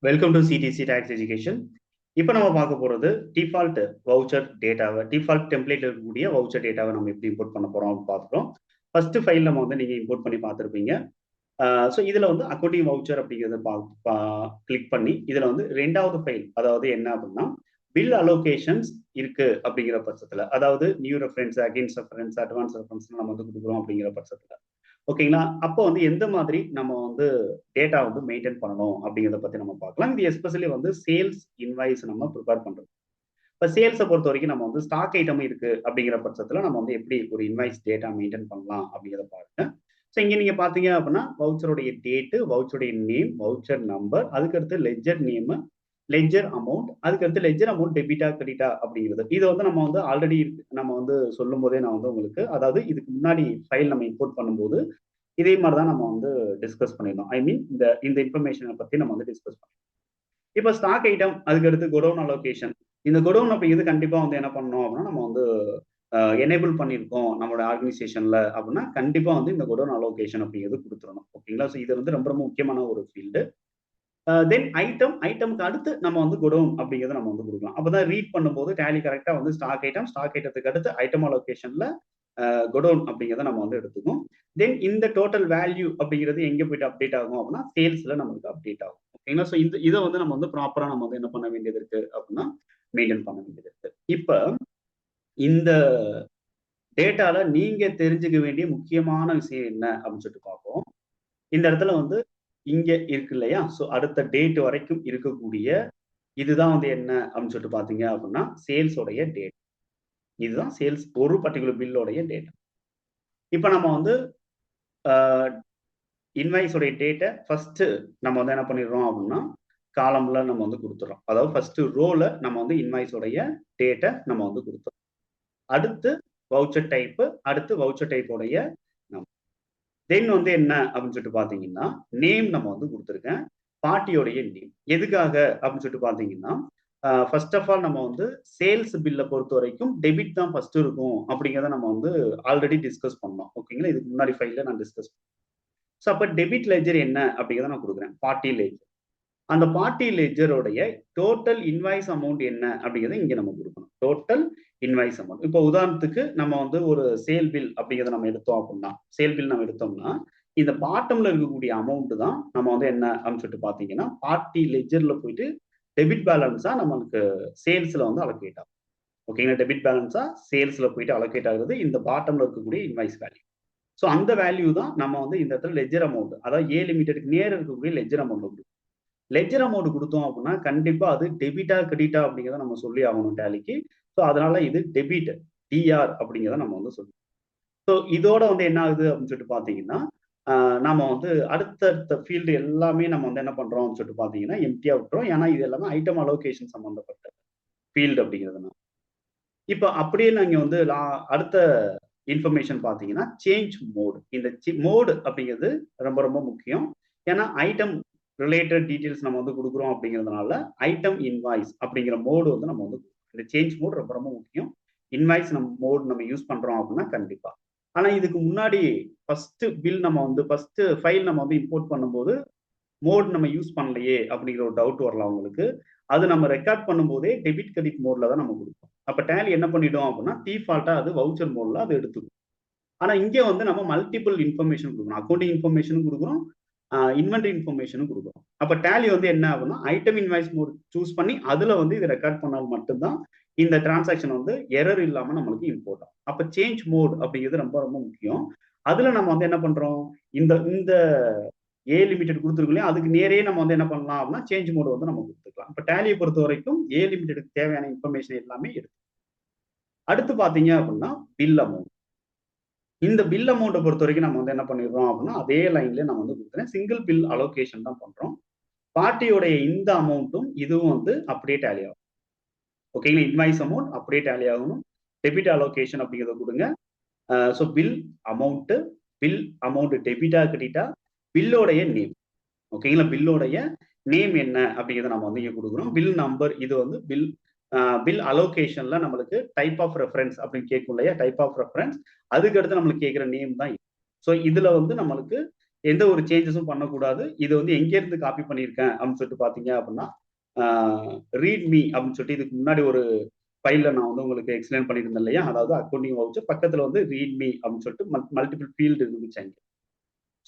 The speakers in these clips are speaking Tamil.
Welcome to CDC tax education. இப்போ நம்ம பார்க்க போகிறது டிஃபால்ட் வவுச்சர் டேட்டாவை, டிஃபால்ட் டெம்ப்ளேட்ல இருக்கக்கூடிய வவுச்சர் டேட்டாவை நம்ம எப்படி இம்போர்ட் பண்ண போகிறோம் பார்க்குறோம். ஃபர்ஸ்ட் ஃபைல் நம்ம வந்து நீங்கள் இம்போர்ட் பண்ணி பார்த்துருப்பீங்க. ஸோ இதில் வந்து அக்கௌண்டிங் வவுச்சர் அப்படிங்கிறத கிளிக் பண்ணி இதில் வந்து ரெண்டாவது ஃபைல், அதாவது என்ன அப்படின்னா பில் அலோகேஷன்ஸ் இருக்கு அப்படிங்கிற பட்சத்தில், அதாவது new reference, against reference, advance reference நம்ம வந்து கொடுக்குறோம் அப்படிங்கிற பட்சத்தில், ஓகேங்களா? அப்போ வந்து எந்த மாதிரி நம்ம வந்து டேட்டா வந்து மெயின்டைன் பண்ணணும் அப்படிங்கிறத பத்தி நம்ம பார்க்கலாம். இது எஸ்பெஷலி வந்து சேல்ஸ் இன்வாய்ஸ் நம்ம ப்ரிப்பேர் பண்றோம். இப்போ சேல்ஸை பொறுத்த வரைக்கும் நம்ம வந்து ஸ்டாக் ஐட்டம் இருக்கு அப்படிங்கிற பட்சத்தில் நம்ம வந்து எப்படி ஒரு இன்வாய்ஸ் டேட்டா மெயின்டைன் பண்ணலாம் அப்படிங்கிறத பாருங்க. ஸோ இங்கே நீங்க பாத்தீங்க அப்படின்னா வவுச்சருடைய டேட்டு, வவுச்சருடைய நேம், வவுச்சர் நம்பர், அதுக்கடுத்து லெஜர் நேம், லெஜர் அமௌண்ட், அதுக்கடுத்து லெஜர் அமௌண்ட் டெபிட்டா கிரெடிட்டா அப்படிங்கிறது. இதை வந்து நம்ம வந்து ஆல்ரெடி நம்ம வந்து சொல்லும் போதே நான் வந்து உங்களுக்கு, அதாவது இதுக்கு முன்னாடி ஃபைல் நம்ம இம்போர்ட் பண்ணும்போது இதே மாதிரி தான் நம்ம வந்து டிஸ்கஸ் பண்ணியிருந்தோம். ஐ மீன் இந்த இந்த இன்ஃபர்மேஷனை பத்தி நம்ம வந்து டிஸ்கஸ் பண்ணோம். இப்போ ஸ்டாக் ஐட்டம், அதுக்கடுத்து குடோன் அலோகேஷன். இந்த குடோன் அப்படிங்கிறது கண்டிப்பா வந்து என்ன பண்ணணும் அப்படின்னா நம்ம வந்து எனேபிள் பண்ணியிருக்கோம் நம்மளோட ஆர்கனைசேஷன்ல அப்படின்னா கண்டிப்பா வந்து இந்த குடோன் அலோகேஷன் அப்படிங்கிறது கொடுத்துடணும். ஓகேங்களா? ஸோ இது வந்து ரொம்ப ரொம்ப முக்கியமான ஒரு ஃபீல்டு. தென் ஐட்டம்க்கு அடுத்து நம்ம வந்து குடோன் அப்படிங்கிறத நம்ம வந்து கொடுக்கலாம். அப்பதான் ரீட் பண்ணும்போது டேலி கரெக்டா வந்து ஸ்டாக் ஐட்டத்துக்கு அடுத்து ஐட்டம் அலோகேஷன்ல குடோன் அப்படிங்கிறத நம்ம வந்து எடுத்துக்கோம். தென் இந்த டோட்டல் வேல்யூ அப்படிங்கிறது எங்க போயிட்டு அப்டேட் ஆகும் அப்படின்னா சேல்ஸ்ல நமக்கு அப்டேட் ஆகும். ஓகேங்களா? ஸோ இதை வந்து நம்ம வந்து ப்ராப்பரா நம்ம வந்து என்ன பண்ண வேண்டியது இருக்கு அப்படின்னா மெயின்டைன் பண்ண வேண்டியது இருக்கு. இப்ப இந்த டேட்டால நீங்க தெரிஞ்சுக்க வேண்டிய முக்கியமான விஷயம் என்ன அப்படின்னு சொல்லிட்டு பார்ப்போம். இந்த இடத்துல வந்து இங்க இருக்கு இல்லையா? ஸோ அடுத்த டேட் வரைக்கும் இருக்கக்கூடிய இதுதான் வந்து என்ன அப்படின்னு சொல்லிட்டு பாத்தீங்க அப்படின்னா சேல்ஸோடைய டேட். இதுதான் சேல்ஸ் ஒரு பர்டிகுலர் பில்லோடைய டேட்டா. இப்ப நம்ம வந்து இன்வாய்ஸோடைய டேட்டை ஃபர்ஸ்ட் நம்ம வந்து என்ன பண்ணிடுறோம் அப்படின்னா காலம்ல நம்ம வந்து கொடுத்துறோம். அதாவது ஃபர்ஸ்ட் ரோல நம்ம வந்து இன்வாய்ஸோடைய டேட்டை நம்ம வந்து கொடுத்துறோம். அடுத்து வவுச்சர் டைப், அடுத்து வவுச்சர் டைப்போடைய தென் வந்து என்ன அப்படின்னு சொல்லிட்டு பாத்தீங்கன்னா நேம் நம்ம வந்து கொடுத்துருக்கேன். பார்ட்டியோடைய நேம் எதுக்காக அப்படின்னு சொல்லிட்டு பாத்தீங்கன்னா ஃபர்ஸ்ட் ஆஃப் ஆல் நம்ம வந்து சேல்ஸ் பில்லை பொறுத்த வரைக்கும் டெபிட் தான் ஃபர்ஸ்ட் இருக்கும் அப்படிங்கிறத நம்ம வந்து ஆல்ரெடி டிஸ்கஸ் பண்ணோம். ஓகேங்களா? இதுக்கு முன்னாடி ஃபைல்ல நான் டிஸ்கஸ் பண்ணேன். ஸோ அப்போ டெபிட் லெஜர் என்ன அப்படிங்கிறத நான் கொடுக்குறேன், பார்ட்டி லெஜர். அந்த பார்ட்டி லெஜரோடைய டோட்டல் இன்வாய்ஸ் அமௌண்ட் என்ன அப்படிங்கிறத இங்க நம்ம கொடுக்கணும். Total invoice amount. இப்போ உதாரணத்துக்கு நம்ம வந்து ஒரு சேல் பில் அப்படிங்கிறத நம்ம எடுத்தோம் அப்படின்னா, சேல் பில் நம்ம எடுத்தோம்னா இந்த பாட்டம்ல இருக்கக்கூடிய அமௌண்ட் தான் நம்ம வந்து என்ன அப்படின்னு சொல்லிட்டு பாத்தீங்கன்னா பார்ட்டி லெஜர்ல போயிட்டு டெபிட் பேலன்ஸா நம்மளுக்கு சேல்ஸ்ல வந்து அலோகேட் ஆகும். ஓகேங்களா? டெபிட் பேலன்ஸா சேல்ஸ்ல போயிட்டு அலோகேட் ஆகுறது இந்த பாட்டம்ல இருக்கக்கூடிய இன்வாய்ஸ் வேல்யூ. ஸோ அந்த வேல்யூ தான் நம்ம வந்து இந்த இடத்துல லெஜர் அமௌண்ட், அதாவது ஏ லிமிட்டெடுக்கு நேர இருக்கக்கூடிய லெஜர் அமௌண்ட் கொடுக்கும். லெஜர் அமௌண்ட் கொடுத்தோம் அப்படின்னா கண்டிப்பா அது டெபிட்டா கிரெடிட்டா அப்படிங்கிறத நம்ம சொல்லி ஆகணும் டேலிக்கு. ஸோ அதனால இது டெபிட் டிஆர் அப்படிங்கிறத நம்ம வந்து சொல்லணும். ஸோ இதோட வந்து என்ன ஆகுது அப்படின்னு சொல்லிட்டு பாத்தீங்கன்னா நம்ம வந்து அடுத்தடுத்த ஃபீல்டு எல்லாமே நம்ம வந்து என்ன பண்றோம் அப்படின்னு சொல்லிட்டு பாத்தீங்கன்னா எம்டியா விட்டுறோம். ஏன்னா இது எல்லாமே ஐட்டம் அலோகேஷன் சம்பந்தப்பட்ட ஃபீல்டு அப்படிங்கிறதுனால. இப்போ அப்படியே நாங்க வந்து அடுத்த இன்ஃபர்மேஷன் பாத்தீங்கன்னா சேஞ்ச் மோடு. இந்த மோடு அப்படிங்கிறது ரொம்ப ரொம்ப முக்கியம். ஏன்னா ஐட்டம் ரிலேட்டட் டீடைல்ஸ் நம்ம வந்து கொடுக்குறோம் அப்படிங்கிறதுனால ஐட்டம் இன்வாய்ஸ் அப்படிங்கிற மோடு வந்து நம்ம வந்து இந்த சேஞ்ச் மோடு ரொம்ப ரொம்ப முக்கியம். இன்வாய்ஸ் நம்ம மோடு நம்ம யூஸ் பண்றோம் அப்படின்னா கண்டிப்பா. ஆனா இதுக்கு முன்னாடி ஃபர்ஸ்ட் பில் நம்ம வந்து ஃபர்ஸ்ட் ஃபைல் நம்ம வந்து இம்போர்ட் பண்ணும்போது மோட் நம்ம யூஸ் பண்ணலையே அப்படிங்கிற ஒரு டவுட் வரலாம் உங்களுக்கு. அது நம்ம ரெக்கார்ட் பண்ணும்போதே டெபிட் கிரெடிட் மோட்ல தான் நம்ம கொடுப்போம். அப்ப டேலி என்ன பண்ணிடும் அப்படின்னா டிஃபால்ட்டா அது வவுச்சர் மோட்ல அது எடுத்துக்கும். ஆனா இங்க வந்து நம்ம மல்டிபிள் இன்ஃபர்மேஷன் கொடுக்கணும். அக்கௌண்டிங் இன்ஃபர்மேஷனும் கொடுக்குறோம், இன்வென்டரி இன்ஃபர்மேஷனும் கொடுக்குறோம். அப்ப டேலி வந்து என்ன ஆகும்னா ஐட்டம் இன்வாய்ஸ் மோட் சூஸ் பண்ணி அதுல வந்து இதை ரெக்கார்ட் பண்ணால் மட்டும்தான் இந்த டிரான்சாக்ஷன் வந்து எரர் இல்லாம நம்மளுக்கு இம்போர்ட் ஆகும். அப்ப சேஞ்ச் மோட் அப்படிங்கிறது ரொம்ப ரொம்ப முக்கியம். அதுல நம்ம வந்து என்ன பண்றோம், இந்த இந்த ஏ லிமிடெட் கொடுத்துருக்கோம், அதுக்கு நேரே நம்ம வந்து என்ன பண்ணலாம் அப்படின்னா சேஞ்ச் மோட் வந்து நம்ம கொடுத்துக்கலாம். இப்ப டேலியை பொறுத்த வரைக்கும் ஏ லிமிடெடுக்கு தேவையான இன்ஃபர்மேஷன் எல்லாமே இருக்கு. அடுத்து பாத்தீங்க அப்படின்னா பில் அமௌண்ட். இந்த பில் அமௌண்ட்டை பொறுத்த வரைக்கும் நம்ம வந்து என்ன பண்ணிடுறோம் அப்படின்னா அதே லைன்ல நம்ம வந்து கொடுக்குறேன், சிங்கிள் பில் அலோகேஷன் தான் பண்றோம். பார்ட்டியோடைய இந்த அமௌண்ட்டும் இதுவும் வந்து அப்படியே டேலி ஆகும். ஓகேங்களா? இன்வாய்ஸ் அமௌண்ட் அப்படியே டேலி ஆகணும். டெபிட் அலோகேஷன் அப்படிங்கிறத கொடுங்க. ஸோ பில் அமௌண்ட் டெபிட்டா கிரெடிட்டா, பில்லோடைய நேம். ஓகேங்களா? பில்லோடைய நேம் என்ன அப்படிங்கிறத நம்ம வந்து இங்க கொடுக்குறோம். பில் நம்பர் இது வந்து பில் அலோகேஷன்ல நம்மளுக்கு டைப் ஆஃப் ரெஃபரன்ஸ் அப்படின்னு கேட்கும் இல்லையா? டைப் ஆஃப் ரெஃபரன்ஸ் அதுக்கு அடுத்து நம்மளுக்கு கேட்கிற நேம் தான். ஸோ இதுல வந்து நம்மளுக்கு எந்த ஒரு சேஞ்சஸும் பண்ணக்கூடாது. இது வந்து எங்க இருந்து காப்பி பண்ணியிருக்கேன் அப்படின்னு சொல்லிட்டு பாத்தீங்க அப்படின்னா ரீட் மீ அப்படின்னு சொல்லிட்டு இதுக்கு முன்னாடி ஒரு ஃபைல்ல நான் வந்து உங்களுக்கு எக்ஸ்பிளைன் பண்ணியிருந்தேன் இல்லையா? அதாவது அக்கவுண்டிங் வவுச்சர் பக்கத்துல வந்து ரீட் மீ அப்படின்னு சொல்லிட்டு மல்டிபிள் ஃபீல்டு இருந்துச்சு அங்க.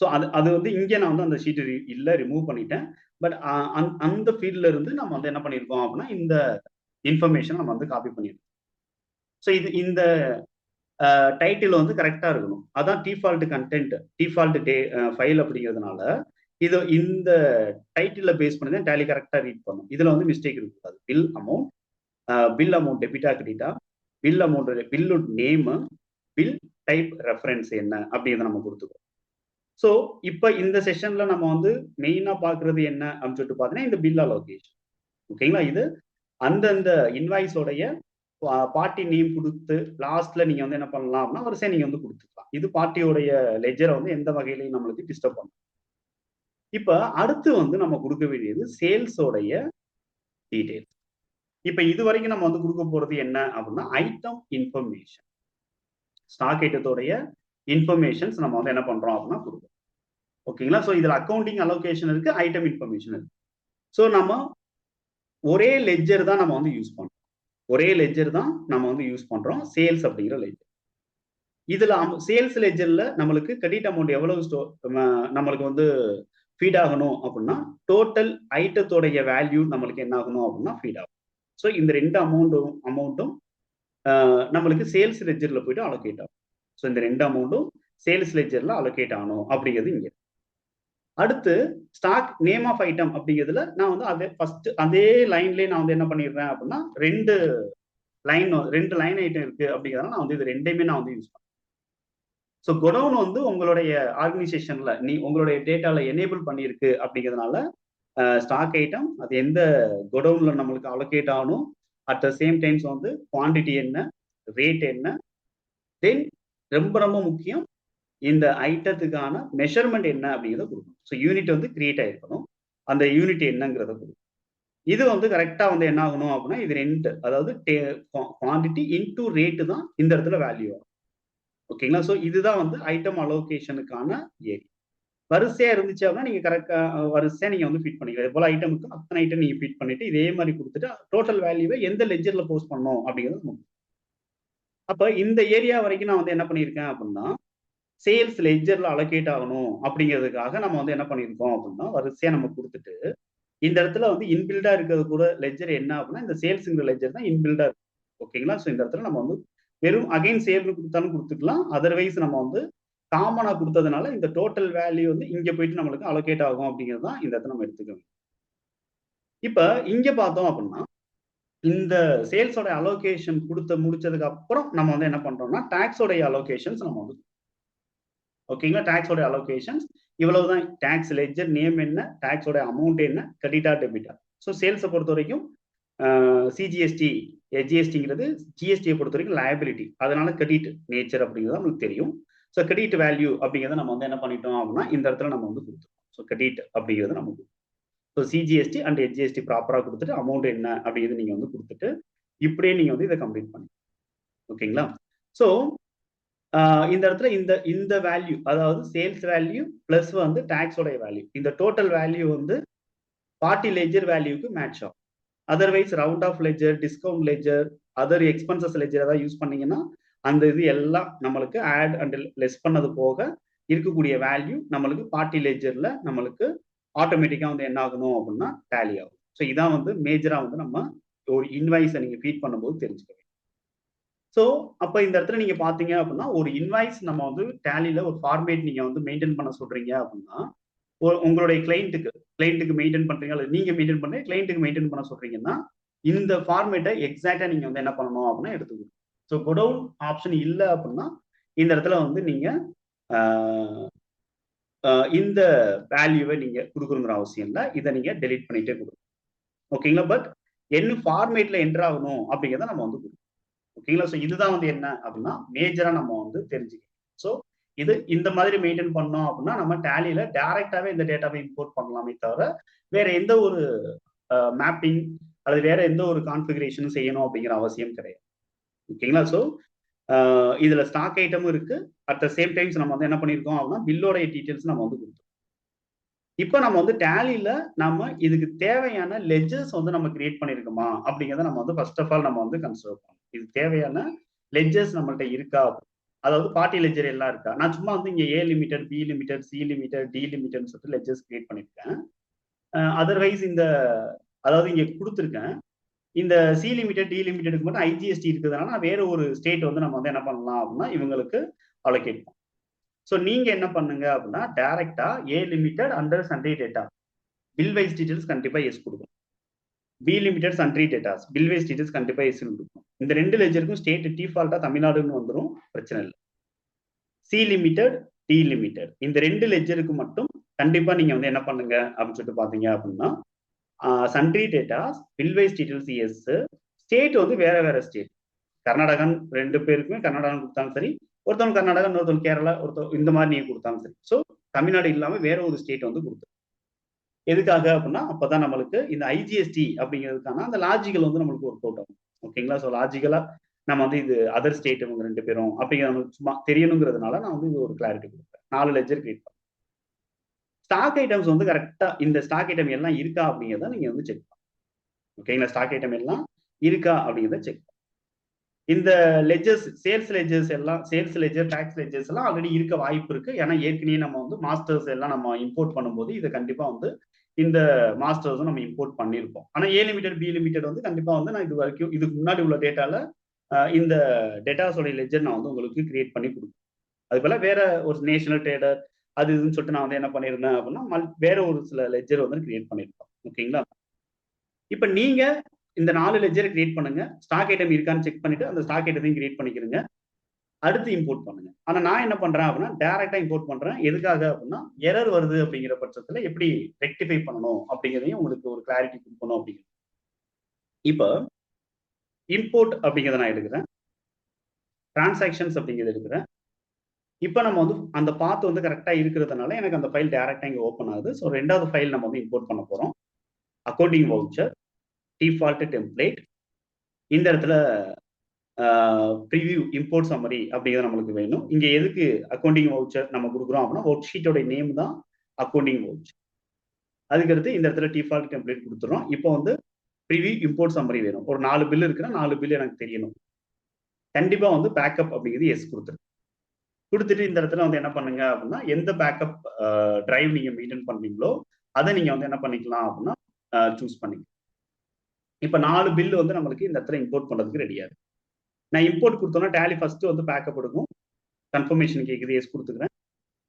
ஸோ அது அது வந்து இங்கே நான் வந்து அந்த ஷீட் இல்ல ரிமூவ் பண்ணிட்டேன். பட் அந்த ஃபீல்ட்ல இருந்து நம்ம வந்து என்ன பண்ணியிருக்கோம் அப்படின்னா இந்த இன்ஃபர்மேஷன் நம்ம வந்து காப்பி பண்ணியிருக்கோம். ஸோ இந்த டைட்டில் வந்து கரெக்டா இருக்கணும். அதான் டிஃபால்ட் கண்டென்ட் டிஃபால்ட் ஃபைல் அப்படிங்கிறதுனால இது இந்த டைட்டில பேஸ் பண்ணி தான் டேலி கரெக்டா ரீட் பண்ணும். இதுல வந்து மிஸ்டேக் இருக்கக்கூடாது. பில் அமௌண்ட் டெபிட்டா கிரெடிட்டா, bill amount bill name, bill type reference என்ன அப்படிங்கிறத நம்ம கொடுத்துக்கோம். ஸோ இப்போ இந்த செஷன்ல நம்ம வந்து மெயினா பாக்குறது என்ன அப்படின்னு சொல்லிட்டு பாத்தீங்கன்னா இந்த பில் அலோகேஷன். ஓகேங்களா? இது அந்தந்த இன்வாய்ஸோடைய பார்ட்டி நேம் கொடுத்து லாஸ்ட்ல நீங்க வந்து என்ன பண்ணலாம் அப்படின்னா வரிசையா நீங்க வந்து கொடுத்துக்கலாம். இது பார்ட்டியோடைய லெஜரை வந்து எந்த வகையிலையும் நம்மளுக்கு டிஸ்டர்ப் பண்ணும். இப்ப அடுத்து வந்து நம்ம கொடுக்க வேண்டியது சேல்ஸோடைய டீடைல்ஸ். இப்ப இது வரைக்கும் நம்ம வந்து கொடுக்க போறது என்ன அப்படின்னா ஐட்டம் இன்ஃபர்மேஷன். ஸ்டாக் ஐட்டத்தோடைய இன்ஃபர்மேஷன்ஸ் நம்ம வந்து என்ன பண்றோம் அப்படின்னா கொடுக்குறோம். ஓகேங்களா? ஸோ இதுல அக்கௌண்டிங் அலோகேஷன் இருக்கு, ஐட்டம் இன்ஃபர்மேஷன் இருக்கு. ஸோ நம்ம ஒரே லெட்ஜர் தான் நம்ம வந்து யூஸ் பண்றோம். ஒரே லெட்ஜர் தான் நம்ம வந்து யூஸ் பண்றோம், சேல்ஸ் அப்படிங்கிற லெட்ஜர். இதுல சேல்ஸ் லெட்ஜர்ல நம்மளுக்கு கிரெடிட் அமௌண்ட் எவ்வளவு நம்மளுக்கு வந்து ஃபீட் ஆகணும் அப்படின்னா டோட்டல் ஐட்டத்தோடைய வேல்யூ நம்மளுக்கு என்ன ஆகணும் அப்படின்னா ஃபீட் ஆகும். ஸோ இந்த ரெண்டு அமௌண்ட்டும் நம்மளுக்கு சேல்ஸ் லெட்ஜர்ல போயிட்டு அலோகேட் ஆகும். ஸோ இந்த ரெண்டு அமௌண்ட்டும் சேல்ஸ் லெட்ஜர்ல அலோகேட் ஆகணும் அப்படிங்கிறது இங்க. அடுத்து ஸ்டாக் நேம் ஆஃப் ஐட்டம் அப்படிங்கிறதுல நான் வந்து அதே லைன்லேயே நான் வந்து என்ன பண்ணிடுறேன் அப்படின்னா ரெண்டு லைன் ஐட்டம் இருக்கு அப்படிங்கிறதுனால நான் வந்து இது ரெண்டையுமே நான் வந்து யூஸ் பண்ணேன். ஸோ கொடவுன் வந்து உங்களுடைய ஆர்கனைசேஷன்ல உங்களுடைய டேட்டால எனேபிள் பண்ணியிருக்கு அப்படிங்கிறதுனால ஸ்டாக் ஐட்டம் அது எந்த கொடவுன்ல நம்மளுக்கு அலோகேட் ஆகணும், அட் த சேம் டைம்ஸ் வந்து குவான்டிட்டி என்ன, ரேட் என்ன, தென் ரொம்ப ரொம்ப முக்கியம் இந்த ஐட்டத்துக்கான மெஷர்மெண்ட் என்ன அப்படிங்கிறத கொடுக்கணும். ஸோ யூனிட் வந்து கிரியேட் ஆயிருக்கணும், அந்த யூனிட் என்னங்கிறத கொடுக்கணும். இது வந்து கரெக்டா வந்து என்ன ஆகணும் அப்படின்னா இது ரெண்டு, அதாவது குவான்டிட்டி இன்டூ ரேட்டு தான் இந்த இடத்துல வேல்யூ ஆகும். ஓகேங்களா? ஸோ இதுதான் வந்து ஐட்டம் அலோகேஷனுக்கான ஏரியா. வரிசையா இருந்துச்சு அப்படின்னா நீங்க கரெக்டா வரிசையா நீங்க வந்து ஃபிட் பண்ணிக்கலாம். இது போல ஐட்டமுக்கு அத்தனை ஐட்டம் நீங்க ஃபிட் பண்ணிட்டு இதே மாதிரி கொடுத்துட்டு டோட்டல் வேல்யூவை எந்த லெட்ஜர்ல போஸ்ட் பண்ணணும் அப்படிங்கிறது. அப்ப இந்த ஏரியா வரைக்கும் நான் வந்து என்ன பண்ணியிருக்கேன் அப்படின்னா சேல்ஸ் லெட்ஜர்ல அலோகேட் ஆகணும் அப்படிங்கிறதுக்காக நம்ம வந்து என்ன பண்ணியிருக்கோம் அப்படின்னா வரிசையா நம்ம கொடுத்துட்டு இந்த இடத்துல வந்து இன்பில்டா இருக்கிறது கூட லெட்ஜர் என்ன அப்படின்னா இந்த சேல்ஸ்ங்கிற லெட்ஜர் தான் இன்பில்டா இருக்கு. ஓகேங்களா? ஸோ இந்த இடத்துல நம்ம வந்து வெறும் அகைன் சேல்னு கொடுத்தாலும் கொடுத்துக்கலாம். அதர்வைஸ் நம்ம வந்து காமனா கொடுத்ததுனால இந்த டோட்டல் வேல்யூ வந்து இங்க போயிட்டு நம்மளுக்கு அலோகேட் ஆகும் அப்படிங்கிறது தான் இந்த இடத்துல நம்ம எடுத்துக்கணும். இப்ப இங்க பார்த்தோம் அப்படின்னா இந்த சேல்ஸோட அலோகேஷன் முடிச்சதுக்கு அப்புறம் நம்ம வந்து என்ன பண்றோம்னா டாக்ஸோட அலோகேஷன்ஸ் நம்ம வந்து ஓகேங்களா? டாக்ஸோட அலோகேஷன்ஸ் இவ்வளவுதான். டாக்ஸ் லெட்ஜர் நேம் என்ன, டாக்ஸோட அமௌண்ட் என்ன, கிரெடிட்டா டெபிட்டா. ஸோ சேல்ஸை பொறுத்த வரைக்கும் சிஜிஎஸ்டி ஜிஎஸ்டிங்கிறது ஜிஎஸ்டியை பொறுத்த வரைக்கும் லயபிலிட்டி, அதனால கிரெடிட் நேச்சர் அப்படிங்கிறது நமக்கு தெரியும். ஸோ கிரெடிட் வேல்யூ அப்படிங்கிறத நம்ம வந்து என்ன பண்ணிட்டோம் அப்படின்னா இந்த இடத்துல நம்ம வந்து கொடுத்துருவோம். ஸோ கிரெடிட் அப்படிங்கிறது நமக்கு ஸோ சிஜிஎஸ்டி அண்ட் ஹெச்ஜிஎஸ்டி ப்ராப்பராக கொடுத்துட்டு அமௌண்ட் என்ன அப்படிங்கிறது நீங்க வந்து கொடுத்துட்டு இப்படியே நீங்க வந்து இதை கம்ப்ளீட் பண்ணி ஓகேங்களா? ஸோ இந்த இடத்துல இந்த வேல்யூ, அதாவது சேல்ஸ் வேல்யூ பிளஸ் வந்து டாக்ஸோட வேல்யூ, இந்த டோட்டல் வேல்யூ வந்து பார்ட்டி லெட்ஜர் வேல்யூக்கு மேட்ச் ஆகும். Otherwise round off ledger, discount ledger, other expenses ledger ஏதாவது யூஸ் பண்ணீங்கன்னா அந்த இது எல்லாம் நம்மளுக்கு ஆட் அண்ட் லெஸ் பண்ணது போக இருக்கக்கூடிய வேல்யூ நம்மளுக்கு பார்ட்டி லெட்ஜர்ல நம்மளுக்கு ஆட்டோமேட்டிக்கா வந்து என்ன ஆகணும் அப்படின்னா டேலி ஆகும். ஸோ இதான் வந்து மேஜரா வந்து நம்ம ஒரு இன்வாய்ஸை நீங்க ஃபீட் பண்ணும்போது தெரிஞ்சுக்க. ஸோ அப்போ இந்த இடத்துல நீங்க பாத்தீங்க அப்படின்னா ஒரு இன்வாய்ஸ் நம்ம வந்து டேலியில ஒரு ஃபார்மேட் நீங்க வந்து மெயின்டைன் பண்ண சொல்றீங்க அப்படின்னா உங்களுடைய கிளைண்ட்டுக்கு மெயின்டைன் பண்றீங்க அல்லது நீங்க மெயின்டைன் பண்ணி கிளைண்ட்டுக்கு மெயின்டைன் பண்ண சொல்றீங்கன்னா இந்த ஃபார்மேட்டை எக்ஸாக்டா நீங்க வந்து என்ன பண்ணணும் அப்படின்னா எடுத்துக்கணும். ஸோ கோடவுன் ஆப்ஷன் இல்லை அப்படின்னா இந்த இடத்துல வந்து நீங்க இந்த வேல்யூவை நீங்க கொடுக்கணுங்கிற அவசியம் இல்லை, இதை நீங்க டெலிட் பண்ணிட்டே கொடுக்கணும். ஓகேங்களா? பட் என்ன ஃபார்மேட்ல என்டர் ஆகணும் அப்படிங்கிறத நம்ம வந்து கொடுக்கணும். ஓகேங்களா? ஸோ இதுதான் வந்து என்ன அப்படின்னா மேஜரா நம்ம வந்து தெரிஞ்சுக்கணும். ஸோ இது இந்த மாதிரி மெயின்டைன் பண்ணோம் அப்படின்னா நம்ம டேலியில டைரக்டாவே இந்த டேட்டாவை இம்போர்ட் பண்ணலாமே தவிர வேற எந்த ஒரு மேப்பிங் அல்லது வேற எந்த ஒரு கான்ஃபிகரேஷனும் செய்யணும் அப்படிங்கிற அவசியம் கிடையாது. ஓகேங்களா? ஸோ இதுல ஸ்டாக் ஐட்டமும் இருக்கு, அட் த சேம் டைம்ஸ் நம்ம வந்து என்ன பண்ணிருக்கோம் அப்படின்னா பில்லோட டீடைல்ஸ் நம்ம வந்து கொடுத்தோம். இப்போ நம்ம வந்து டேலியில நம்ம இதுக்கு தேவையான லெட்ஜர்ஸ் வந்து நம்ம கிரியேட் பண்ணியிருக்கோமா அப்படிங்கிறத நம்ம வந்து ஃபர்ஸ்ட் ஆஃப் ஆல் நம்ம வந்து கன்சிடர் பண்ணணும். இது தேவையான லெட்ஜர்ஸ் நம்மள்ட்ட இருக்கா, அதாவது பார்ட்டி லெட்ஜர் எல்லாம் இருக்கா. நான் சும்மா வந்து இங்க A limited, B limited, C limited, D லிமிடெட்னு சொல்லிட்டு லெட்ஜர்ஸ் கிரியேட் பண்ணியிருக்கேன். அதர்வைஸ் அதாவது இங்க கொடுத்துருக்கேன். இந்த சி லிமிடெட், டி லிமிடெடுக்கு மட்டும் ஐஜிஎஸ்டி இருக்கிறதுனால வேற ஒரு ஸ்டேட் வந்து நம்ம வந்து என்ன பண்ணலாம் அப்படின்னா இவங்களுக்கு அலோகேட் பண்ணும். ஸோ நீங்க என்ன பண்ணுங்க அப்படின்னா டைரக்டா ஏ லிமிடெட் அண்டர் சண்டே டேட்டா பில் வைஸ் டீடைல்ஸ் கண்டிப்பா எஸ் கொடுக்கும். B limited sundry debtors bill wise details கண்டிப்பா எஸ் கொடுக்கும். இந்த ரெண்டு லெஜருக்கும் ஸ்டேட் டிஃபால்ட்டா தமிழ்நாடுன்னு வந்துடும், பிரச்சனை இல்லை. சி லிமிடெட், டி லிமிடெட் இந்த ரெண்டு லெஜருக்கு மட்டும் கண்டிப்பா நீங்க வந்து என்ன பண்ணுங்க அப்படின்னு சொல்லிட்டு பாத்தீங்க அப்படின்னா sundry debtors bill wise details yes, state வந்து வேற வேற ஸ்டேட். கர்நாடகன் ரெண்டு பேருக்குமே கர்நாடகன் கொடுத்தாலும் சரி, ஒருத்தவங்க கர்நாடகா, இன்னொருத்தவங்க கேரளா, ஒருத்தவங்க இந்த மாதிரி நீங்க கொடுத்தாலும் சரி. ஸோ தமிழ்நாடு இல்லாம வேற ஒரு ஸ்டேட் வந்து கொடுத்து எதுக்காக அப்படின்னா அப்பதான் நம்மளுக்கு இந்த ஐஜிஎஸ்டி அப்படிங்கிறதுக்கான அந்த லாஜிக்கல் வந்து நம்மளுக்கு ஒர்க் அவுட் ஆகும். ஓகேங்களா? ஸோ லாஜிக்கலா நம்ம வந்து இது அதர் ஸ்டேட் இவங்க ரெண்டு பேரும் அப்படிங்கிற நம்மளுக்கு சும்மா தெரியணுங்கிறதுனால நான் வந்து இது ஒரு கிளாரிட்டி கொடுப்பேன். 4 லெஜர் கிரியேட் பண்ணேன். ஸ்டாக் ஐட்டம்ஸ் வந்து கரெக்டா இந்த ஸ்டாக் ஐட்டம் எல்லாம் இருக்கா அப்படிங்கிறத நீங்க வந்து செக் பண்ணணும். ஓகேங்களா? ஸ்டாக் ஐட்டம் எல்லாம் இருக்கா அப்படிங்கிறத செக் பண்ணணும். இந்த லெஜர்ஸ், சேல்ஸ் லெஜர்ஸ் எல்லாம், சேல்ஸ் லெஜர், டாக்ஸ் லெஜர்ஸ் எல்லாம் ஆல்ரெடி இருக்க வாய்ப்பு இருக்கு. ஏன்னா ஏற்கனவே நம்ம வந்து மாஸ்டர்ஸ் எல்லாம் நம்ம இம்போர்ட் பண்ணும்போது இதை கண்டிப்பா வந்து இந்த மாஸ்டர்ஸும் நம்ம இம்போர்ட் பண்ணியிருப்போம். ஆனா ஏ லிமிடெட், பி லிமிடெட் வந்து கண்டிப்பா வந்து நான் இது வரைக்கும் இதுக்கு முன்னாடி உள்ள டேட்டால இந்த டேட்டாஸோட லெஜர் நான் வந்து உங்களுக்கு கிரியேட் பண்ணி கொடுப்பேன். அது போல வேற ஒரு நேஷனல் ட்ரேடர் அது இதுன்னு சொல்லிட்டு நான் வந்து என்ன பண்ணியிருந்தேன் அப்படின்னா வேற ஒரு சில லெஜர் வந்து கிரியேட் பண்ணியிருப்போம். ஓகேங்களா? இப்ப நீங்க இந்த 4 லெஜரை கிரியேட் பண்ணுங்க, ஸ்டாக் ஐட்டம் இருக்கான்னு செக் பண்ணிட்டு அந்த ஸ்டாக் ஐட்டத்தையும் கிரியேட் பண்ணிக்கிறீங்க, அடுத்து இம்போர்ட் பண்ணுங்க. ஆனா நான் என்ன பண்றேன் அப்படின்னா டைரக்டா இம்போர்ட் பண்றேன். எதுக்காக அப்படின்னா எரர் வருது அப்படிங்கிற பட்சத்துல எப்படி ரெக்டிஃபை பண்ணணும் அப்படிங்கிறதையும் உங்களுக்கு ஒரு கிளாரிட்டி கொடுக்கணும் அப்படிங்கிறது. இப்போ இம்போர்ட் அப்படிங்கிறத நான் எடுக்கிறேன், டிரான்சாக்ஷன்ஸ் அப்படிங்கிறது எடுக்கிறேன். இப்போ நம்ம வந்து அந்த பாத் வந்து கரெக்டா இருக்கிறதுனால எனக்கு அந்த ஃபைல் டைரக்டா இங்க ஓப்பன் ஆகுது. ஸோ ரெண்டாவது ஃபைல் நம்ம வந்து இம்போர்ட் பண்ண போறோம். Accounting voucher, default template. இந்த இடத்துல ப்ரிவியூ இம்போர்ட் சம்மரி அப்படிங்கிறது நம்மளுக்கு வேணும். இங்க எதுக்கு அக்கவுண்டிங் வவுச்சர் நம்ம கொடுக்குறோம் அப்படின்னா ஒர்க் ஷீட்டோட நேம் தான் அக்கவுண்டிங் வவுச்சர். அதுக்கடுத்து இந்த இடத்துல டிஃபால்ட் டெம்ப்ளேட் கொடுத்துறோம். இப்போ வந்து ப்ரிவியூ இம்போர்ட் சம்மரி வேணும். ஒரு 4 பில் இருக்குன்னா 4 பில் எனக்கு தெரியணும். கண்டிப்பா வந்து பேக்கப் அப்படிங்கிறது எஸ் கொடுத்துரு. கொடுத்துட்டு இந்த இடத்துல வந்து என்ன பண்ணுங்க அப்படின்னா எந்த பேக்கப் டிரைவ் நீங்க மெயின்டைன் பண்றீங்களோ அதை நீங்க வந்து என்ன பண்ணிக்கலாம் அப்படின்னா சூஸ் பண்ணிக்கலாம். இப்போ 4 பில் வந்து நம்மளுக்கு இந்த இடத்துல இம்போர்ட் பண்றதுக்கு ரெடியா இருக்கு. நான் இம்போர்ட் கொடுத்தோம்னா டேலி ஃபர்ஸ்ட் வந்து பேக்கப் எடுக்கும், கன்ஃபர்மேஷன் கேட்குது, எஸ் கொடுத்துக்கிறேன்.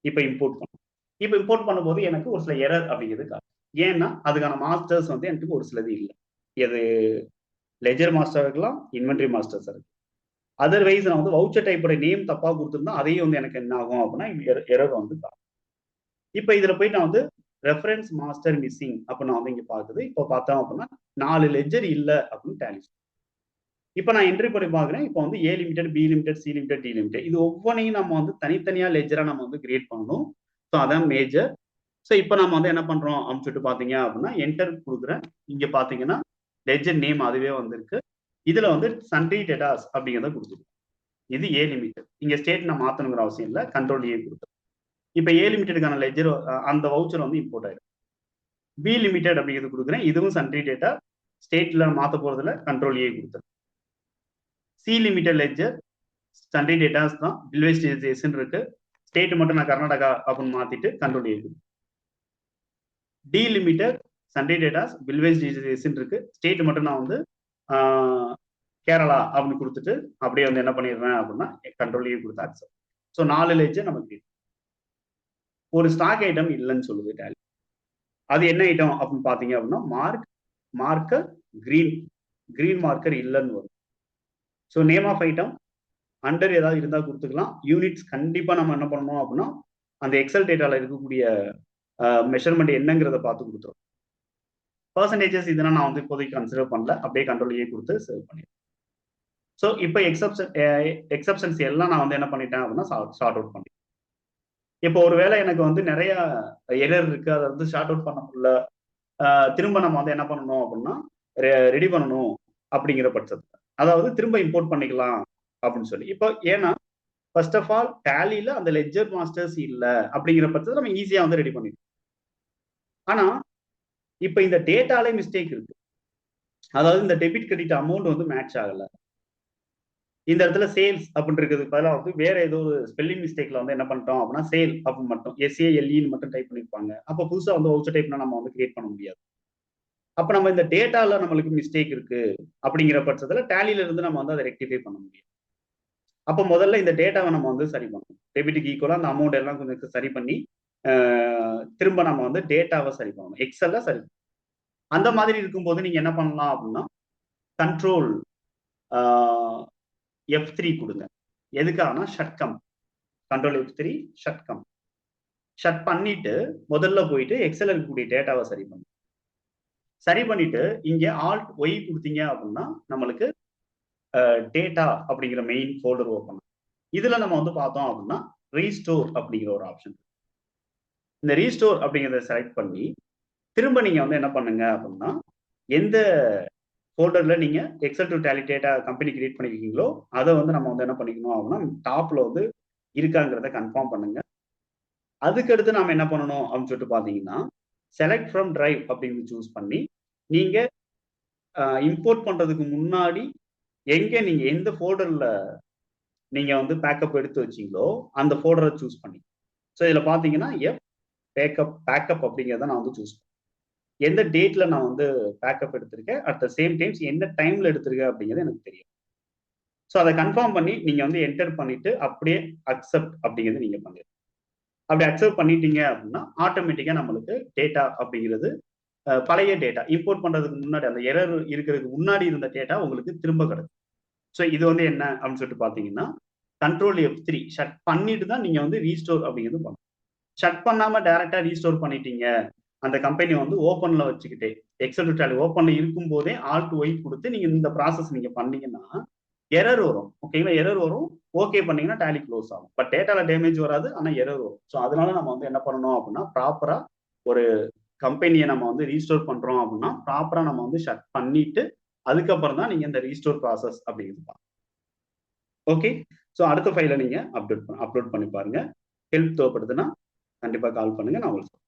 இப்போ இம்போர்ட் பண்ணும். இப்போ இம்போர்ட் பண்ணும்போது எனக்கு ஒரு சில எரர் அப்படிங்கிறது காட்டும். ஏன்னா அதுக்கான மாஸ்டர்ஸ் வந்து எனக்கு ஒரு சிலது இல்லை. எது லெஜர் மாஸ்டர் இருக்கலாம், இன்வென்ட்ரி மாஸ்டர்ஸ் இருக்கு. அதர்வைஸ் நான் வந்து வவுச்சர் டைப்போட நேம் தப்பா கொடுத்துருந்தா அதையும் வந்து எனக்கு என்ன ஆகும் அப்படின்னா எரர் வந்து காட்டும். இப்போ இதுல போயிட்டு நான் வந்து ரெஃபரன்ஸ் மாஸ்டர் மிஸ்ஸிங் அப்ப நான் வந்து இங்க பாக்குது. இப்போ பார்த்தோம் அப்படின்னா 4 லெஜர் இல்ல அப்படின்னு டேலி. இப்போ நான் என்ட்ரி பண்ணி பாக்குறேன். இப்போ வந்து A limited, B limited, C limited, D limited இது ஒவ்வொன்றையும் நம்ம வந்து தனித்தனியா லெஜரா நம்ம வந்து கிரியேட் பண்ணணும். ஸோ அதான் மேஜர். ஸோ இப்போ நம்ம வந்து என்ன பண்றோம் அப்படின்னு சொல்லிட்டு பாத்தீங்க அப்படின்னா என்டர் கொடுக்குறேன். இங்க பாத்தீங்கன்னா லெஜர் நேம் அதுவே வந்திருக்கு. இதுல வந்து சண்ட்ரி டேட்டாஸ் அப்படிங்கிறத கொடுத்துருக்கோம். இது ஏ லிமிடெட். இங்க ஸ்டேட் நான் மாத்தணுங்கிற அவசியம் இல்லை, கண்ட்ரோல் ஏ கொடுத்துருக்கோம். இப்போ ஏ லிமிடெடுக்கான லெஜர் அந்த வவுச்சர் வந்து இம்போர்ட் ஆயிடும். பி லிமிடெட் அப்படிங்கிறது கொடுக்குறேன். இதுவும் சண்ட்ரி டேட்டா, ஸ்டேட்ல மாத்த போறதுல கண்ட்ரோல் ஏ கொடுத்துருக்கேன். C limited ledger sundry debtors தான், பில் வைஸ் டீடைல்ஸ் இருக்கு. ஸ்டேட் மட்டும் நான் கர்நாடகா அப்படின்னு மாத்திட்டு control A. D limited sundry debtors bill wise details இருக்கு. ஸ்டேட் மட்டும் நான் வந்து கேரளா அப்படின்னு கொடுத்துட்டு அப்படியே வந்து என்ன பண்ணிடுறேன் அப்படின்னா கண்ட்ரோல் ஏ கொடுத்து அக்செப்ட். ஸோ 4 லெஜர் நமக்கு ஒரு ஸ்டாக் ஐட்டம் இல்லைன்னு சொல்லுது டேலி. அது என்ன ஐட்டம் அப்படின்னு பாத்தீங்க அப்படின்னா மார்க்கர் கிரீன் மார்க்கர் இல்லைன்னு வரும். So name of item under ஏதாவது இருந்தா கொடுத்துக்கலாம். யூனிட்ஸ் கண்டிப்பா நம்ம என்ன பண்ணணும் அப்படின்னா அந்த எக்ஸல் டேட்டால இருக்கக்கூடிய மெஷர்மெண்ட் என்னங்கிறத பார்த்து கொடுத்துரும். பர்சன்டேஜஸ் இதெல்லாம் நான் வந்து இப்போதைக்கு கன்சிடர் பண்ணல, அப்படியே கண்ட்ரோல் ஏ கொடுத்து சேவ் பண்ணிடுறேன். ஸோ இப்போ எக்ஸப்ஷன்ஸ் எல்லாம் நான் வந்து என்ன பண்ணிட்டேன் அப்படின்னா ஷார்ட் அவுட் பண்ணிட்டேன். இப்போ ஒருவேளை எனக்கு வந்து நிறைய எரர் இருக்கு, அதை வந்து ஷார்ட் அவுட் பண்ண முடியல, திரும்ப நம்ம வந்து என்ன பண்ணணும் அப்படின்னா ரெடி பண்ணணும் அப்படிங்கிற பட்சத்துல அதாவது திரும்ப இம்போர்ட் பண்ணிக்கலாம் அப்படின்னு சொல்லி. இப்போ ஏன்னா ஃபர்ஸ்ட் ஆஃப் ஆல் டேலியில அந்த லெஜர் மாஸ்டர்ஸ் இல்ல அப்படிங்கிற பட்சத்துல நம்ம ஈஸியா வந்து ரெடி பண்ணிக்கலாம். ஆனா இப்ப இந்த டேட்டாலே மிஸ்டேக் இருக்கு. அதாவது இந்த டெபிட் கிரெடிட் அமௌண்ட் வந்து மேட்ச் ஆகல. இந்த இடத்துல சேல்ஸ் அப்படின்னு இருக்கிறதுக்கு பதிலாக வந்து வேற ஏதோ ஒரு ஸ்பெல்லிங் மிஸ்டேக்ல வந்து என்ன பண்ணிட்டோம் அப்படின்னா சேல் அப்படின்னு மட்டும் SALEன்னு மட்டும் டைப் பண்ணிருப்பாங்க. அப்ப புதுசா வந்து வவுச்சர் டைப்னா நம்ம வந்து கிரியேட் பண்ண முடியாது. அப்ப நம்ம இந்த டேட்டால நம்மளுக்கு மிஸ்டேக் இருக்கு அப்படிங்கிற பட்சத்துல டேலியில இருந்து நம்ம வந்து அதை ரெக்டிஃபை பண்ண முடியும். அப்ப முதல்ல இந்த டேட்டாவை நம்ம வந்து சரி பண்ணணும். டெபிட்டுக்கு ஈக்குவலா அந்த அமௌண்ட் எல்லாம் கொஞ்சம் சரி பண்ணி திரும்ப நம்ம வந்து டேட்டாவை சரி பண்ணணும். எக்ஸல்ல சரி. அந்த மாதிரி இருக்கும்போது நீங்க என்ன பண்ணலாம் அப்படின்னா கண்ட்ரோல் F3 கொடுங்க. எதுக்காகனா ஷட்கம். Control F3 ஷட்கம். ஷட் பண்ணிட்டு முதல்ல போயிட்டு எக்ஸல் இருக்கக்கூடிய டேட்டாவை சரி பண்ணுங்க. சரி பண்ணிட்டு இங்க ஆல்ட் ஒய் கொடுத்தீங்க அப்படின்னா நம்மளுக்கு டேட்டா அப்படிங்கிற மெயின் ஃபோல்டர் ஓப்பன். இதுல நம்ம வந்து பார்த்தோம் அப்படின்னா ரீஸ்டோர் அப்படிங்கிற ஒரு ஆப்ஷன். இந்த ரீஸ்டோர் அப்படிங்கிறத செலக்ட் பண்ணி திரும்ப நீங்க வந்து என்ன பண்ணுங்க அப்படின்னா எந்த ஃபோல்டர்ல நீங்க Excel to tally data company create பண்ணிருக்கீங்களோ அதை வந்து நம்ம வந்து என்ன பண்ணிக்கணும் அப்படின்னா டாப்ல வந்து இருக்காங்கிறத கன்ஃபார்ம் பண்ணுங்க. அதுக்கடுத்து நாம என்ன பண்ணணும் அப்படின்னு சொல்லிட்டு பாத்தீங்கன்னா செலக்ட் ஃப்ரம் டிரைவ் அப்படின்னு சூஸ் பண்ணி நீங்க இம்போர்ட் பண்றதுக்கு முன்னாடி எங்க நீங்க எந்த ஃபோல்டர்ல நீங்க வந்து பேக்கப் எடுத்து வச்சீங்களோ அந்த ஃபோல்டரை சூஸ் பண்ணி. ஸோ இதுல பாத்தீங்கன்னா பேக்கப் அப்படிங்கிறத நான் வந்து சூஸ் பண்ணேன். எந்த டேட்ல நான் வந்து பேக்கப் எடுத்திருக்கேன், அட் த சேம் டைம்ஸ் எந்த டைம்ல எடுத்திருக்கேன் அப்படிங்கிறது எனக்கு தெரியும். ஸோ அதை கன்ஃபார்ம் பண்ணி நீங்க வந்து என்டர் பண்ணிட்டு அப்படியே அக்செப்ட் அப்படிங்கிறது நீங்க பண்ணிடுங்க. அப்படி அக்செப்ட் பண்ணிட்டீங்க அப்படின்னா ஆட்டோமேட்டிக்கா நம்மளுக்கு டேட்டா அப்படிங்கிறது பழைய டேட்டா இம்போர்ட் பண்றதுக்கு முன்னாடி அந்த எரர் இருக்கிறதுக்கு முன்னாடி இருந்த டேட்டா உங்களுக்கு திரும்ப கிடைக்கும். ஸோ இது வந்து என்ன அப்படின்னு சொல்லிட்டு பாத்தீங்கன்னா கண்ட்ரோல் F3 ஷட் பண்ணிட்டு தான் நீங்க வந்து ரீஸ்டோர் அப்படிங்கிறது பண்ணணும். ஷட் பண்ணாம டைரக்டா ரீஸ்டோர் பண்ணிட்டீங்க, அந்த கம்பெனி வந்து ஓப்பன்ல வச்சுக்கிட்டே எக்ஸல் டு டேலி ஓப்பன்ல இருக்கும் போதே ஆல்ட் ஒய் கொடுத்து நீங்க இந்த ப்ராசஸ் நீங்க பண்ணீங்கன்னா எரர் வரும். ஓகேங்களா? எரர் வரும். ஓகே பண்ணீங்கன்னா டேலி க்ளோஸ் ஆகும். பட் டேட்டால டேமேஜ் வராது, ஆனா எரர் வரும். ஸோ அதனால நம்ம வந்து என்ன பண்ணணும் அப்படின்னா ப்ராப்பரா ஒரு கம்பெனியை நம்ம வந்து ரீஸ்டோர் பண்றோம் அப்படின்னா ப்ராப்பரா நம்ம வந்து ஷட் பண்ணிட்டு அதுக்கப்புறம் தான் நீங்க இந்த ரீஸ்டோர் ப்ராசஸ் அப்படிங்கிறது. ஓகே. ஸோ அடுத்த ஃபைலை நீங்க அப்லோட் பண்ணி பாருங்க. ஹெல்ப் தேவைப்படுதுன்னா கண்டிப்பா கால் பண்ணுங்க. நான் உங்களுக்கு